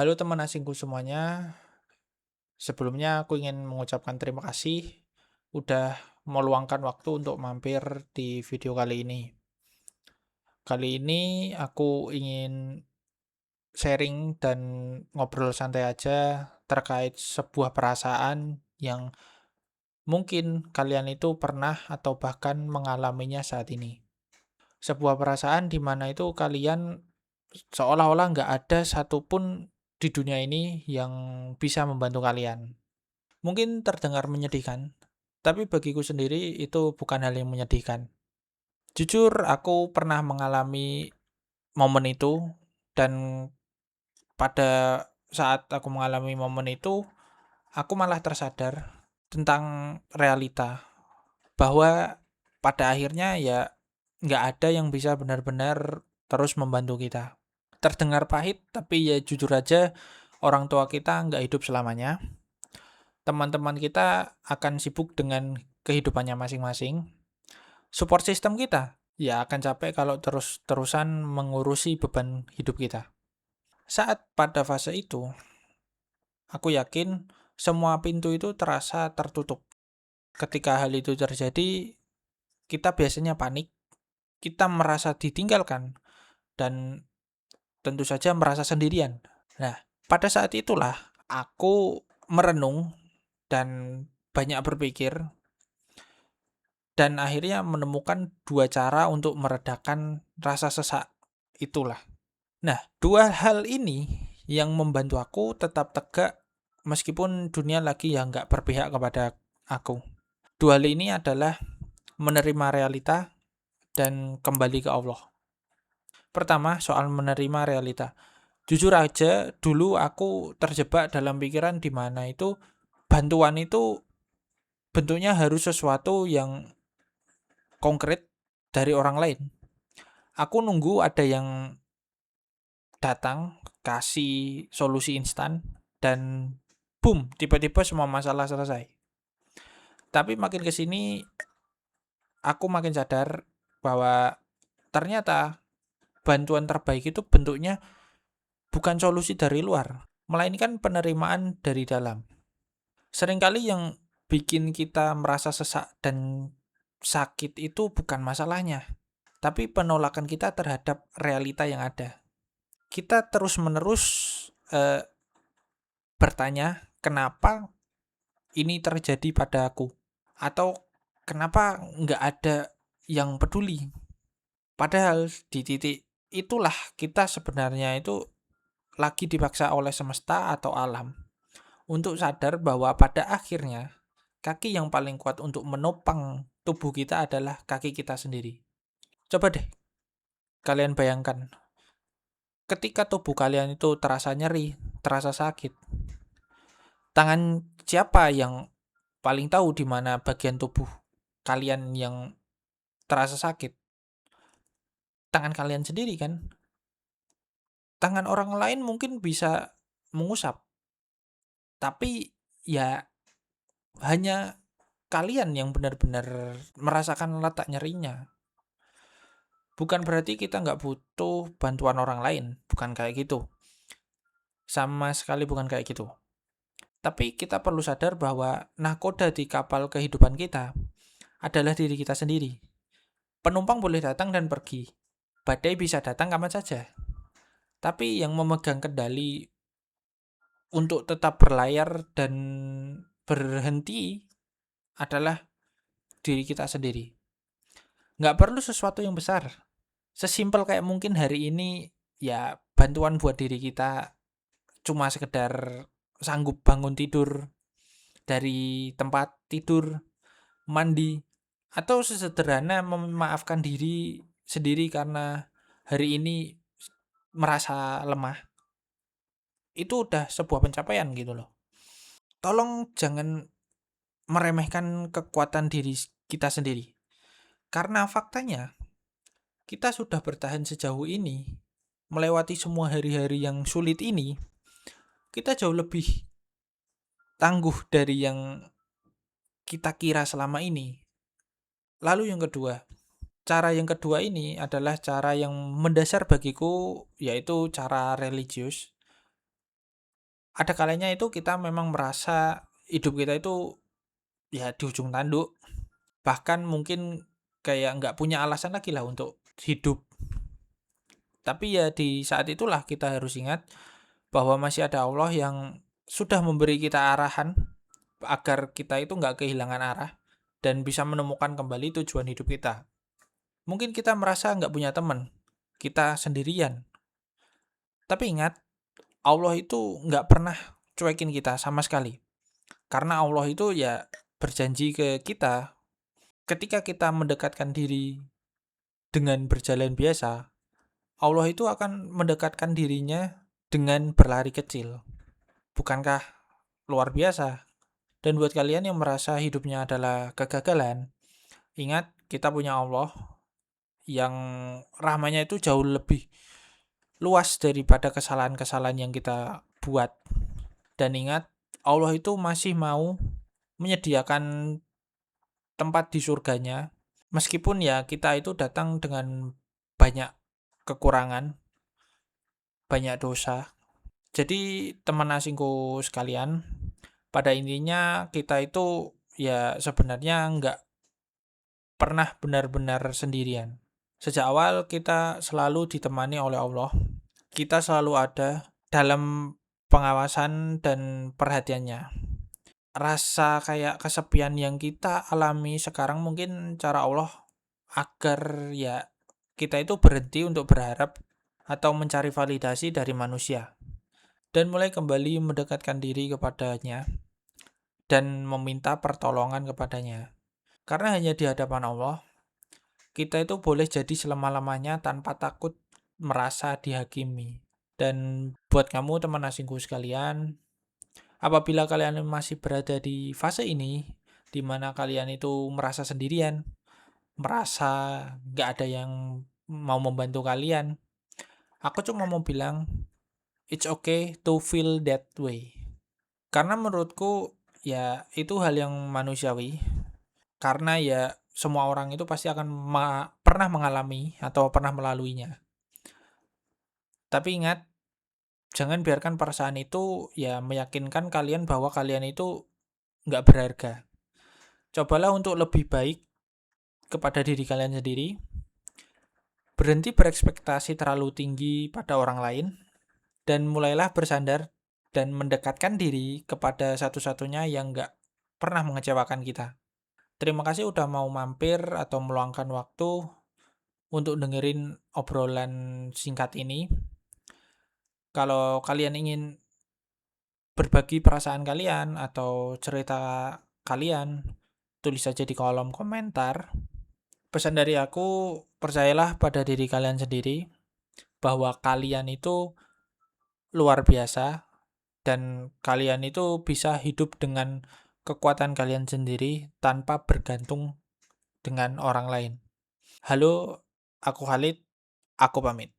Halo teman asingku semuanya, sebelumnya aku ingin mengucapkan terima kasih udah meluangkan waktu untuk mampir di video kali ini. Kali ini aku ingin sharing dan ngobrol santai aja terkait sebuah perasaan yang mungkin kalian itu pernah atau bahkan mengalaminya saat ini. Sebuah perasaan di mana itu kalian seolah-olah nggak ada satupun di dunia ini yang bisa membantu kalian. Mungkin terdengar menyedihkan, tapi bagiku sendiri itu bukan hal yang menyedihkan. Jujur, aku pernah mengalami momen itu, dan pada saat aku mengalami momen itu, aku malah tersadar tentang realita bahwa pada akhirnya ya nggak ada yang bisa benar-benar terus membantu kita. Terdengar pahit, tapi ya jujur aja orang tua kita nggak hidup selamanya. Teman-teman kita akan sibuk dengan kehidupannya masing-masing. Support system kita, ya akan capek kalau terus-terusan mengurusi beban hidup kita. Saat pada fase itu, aku yakin semua pintu itu terasa tertutup. Ketika hal itu terjadi, kita biasanya panik, kita merasa ditinggalkan, dan tentu saja merasa sendirian. Nah, pada saat itulah aku merenung dan banyak berpikir dan akhirnya menemukan 2 cara untuk meredakan rasa sesak itulah. Nah, 2 hal ini yang membantu aku tetap tegak meskipun dunia lagi ya nggak berpihak kepada aku. 2 hal ini adalah menerima realita dan kembali ke Allah. Pertama, soal menerima realita. Jujur aja, dulu aku terjebak dalam pikiran di mana itu bantuan itu bentuknya harus sesuatu yang konkret dari orang lain. Aku nunggu ada yang datang, kasih solusi instan, dan boom, tiba-tiba semua masalah selesai. Tapi makin ke sini, aku makin sadar bahwa ternyata bantuan terbaik itu bentuknya bukan solusi dari luar, melainkan penerimaan dari dalam. Seringkali yang bikin kita merasa sesak dan sakit itu bukan masalahnya, tapi penolakan kita terhadap realita yang ada. Kita terus-menerus eh, bertanya, kenapa ini terjadi pada aku? Atau kenapa nggak ada yang peduli? Padahal di titik itulah kita sebenarnya itu lagi dipaksa oleh semesta atau alam untuk sadar bahwa pada akhirnya kaki yang paling kuat untuk menopang tubuh kita adalah kaki kita sendiri. Coba deh kalian bayangkan, ketika tubuh kalian itu terasa nyeri, terasa sakit, tangan siapa yang paling tahu di mana bagian tubuh kalian yang terasa sakit? Tangan kalian sendiri kan? Tangan orang lain mungkin bisa mengusap, tapi ya hanya kalian yang benar-benar merasakan letak nyerinya. Bukan berarti kita nggak butuh bantuan orang lain, bukan kayak gitu. Sama sekali bukan kayak gitu. Tapi kita perlu sadar bahwa nahkoda di kapal kehidupan kita adalah diri kita sendiri. Penumpang boleh datang dan pergi. Badai bisa datang kapan saja. Tapi yang memegang kendali untuk tetap berlayar dan berhenti adalah diri kita sendiri. Nggak perlu sesuatu yang besar. Sesimpel kayak mungkin hari ini ya bantuan buat diri kita cuma sekedar sanggup bangun tidur dari tempat tidur, mandi, atau sesederhana memaafkan diri sendiri karena hari ini merasa lemah. Itu udah sebuah pencapaian gitu loh. Tolong jangan meremehkan kekuatan diri kita sendiri. Karena faktanya, kita sudah bertahan sejauh ini, melewati semua hari-hari yang sulit ini, kita jauh lebih tangguh dari yang kita kira selama ini. Lalu yang kedua, cara yang kedua ini adalah cara yang mendasar bagiku, yaitu cara religius. ada kalanya itu kita memang merasa hidup kita itu ya di ujung tanduk, bahkan mungkin kayak nggak punya alasan lagi lah untuk hidup. Tapi ya di saat itulah kita harus ingat bahwa masih ada Allah yang sudah memberi kita arahan agar kita itu nggak kehilangan arah dan bisa menemukan kembali tujuan hidup kita. Mungkin kita merasa nggak punya teman, kita sendirian. Tapi ingat, Allah itu nggak pernah cuekin kita sama sekali. Karena Allah itu ya berjanji ke kita, ketika kita mendekatkan diri dengan berjalan biasa, Allah itu akan mendekatkan dirinya dengan berlari kecil. Bukankah luar biasa? Dan buat kalian yang merasa hidupnya adalah kegagalan, ingat kita punya Allah yang rahmanya itu jauh lebih luas daripada kesalahan-kesalahan yang kita buat. Dan ingat, Allah itu masih mau menyediakan tempat di surganya, meskipun ya kita itu datang dengan banyak kekurangan, banyak dosa. Jadi teman asingku sekalian, pada intinya kita itu ya sebenarnya nggak pernah benar-benar sendirian. Sejak awal kita selalu ditemani oleh Allah. Kita selalu ada dalam pengawasan dan perhatiannya. Rasa kayak kesepian yang kita alami sekarang mungkin cara Allah agar ya kita itu berhenti untuk berharap atau mencari validasi dari manusia dan mulai kembali mendekatkan diri kepadanya dan meminta pertolongan kepadanya. Karena hanya di hadapan Allah kita itu boleh jadi selama-lamanya tanpa takut merasa dihakimi. Dan buat kamu teman asingku sekalian, apabila kalian masih berada di fase ini, di mana kalian itu merasa sendirian, merasa nggak ada yang mau membantu kalian, aku cuma mau bilang, it's okay to feel that way. Karena menurutku, ya itu hal yang manusiawi. Karena ya semua orang itu pasti akan pernah mengalami atau pernah melaluinya. Tapi ingat, jangan biarkan perasaan itu ya meyakinkan kalian bahwa kalian itu nggak berharga. Cobalah untuk lebih baik kepada diri kalian sendiri. Berhenti berekspektasi terlalu tinggi pada orang lain. Dan mulailah bersandar dan mendekatkan diri kepada satu-satunya yang nggak pernah mengecewakan kita. Terima kasih udah mau mampir atau meluangkan waktu untuk dengerin obrolan singkat ini. Kalau kalian ingin berbagi perasaan kalian atau cerita kalian, tulis saja di kolom komentar. Pesan dari aku, percayalah pada diri kalian sendiri bahwa kalian itu luar biasa dan kalian itu bisa hidup dengan kekuatan kalian sendiri tanpa bergantung dengan orang lain. Halo, aku Khalid, aku pamit.